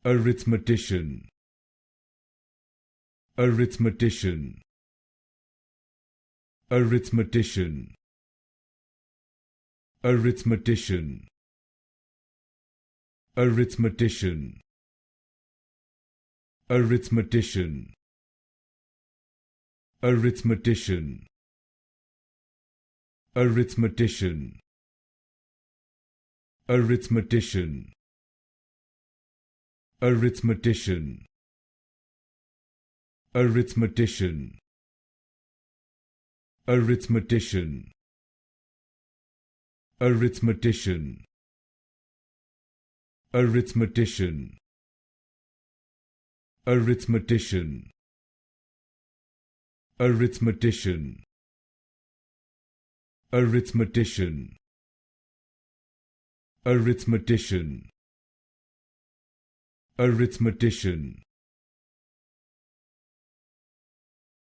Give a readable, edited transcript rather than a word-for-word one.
Arithmetician, arithmetician, arithmetician, arithmetician, arithmetician, arithmetician, arithmetician, arithmetician, arithmetician, arithmetician, arithmetician, arithmetician, arithmetician, arithmetician, arithmetician, arithmetician, arithmetician, arithmetician, arithmetician,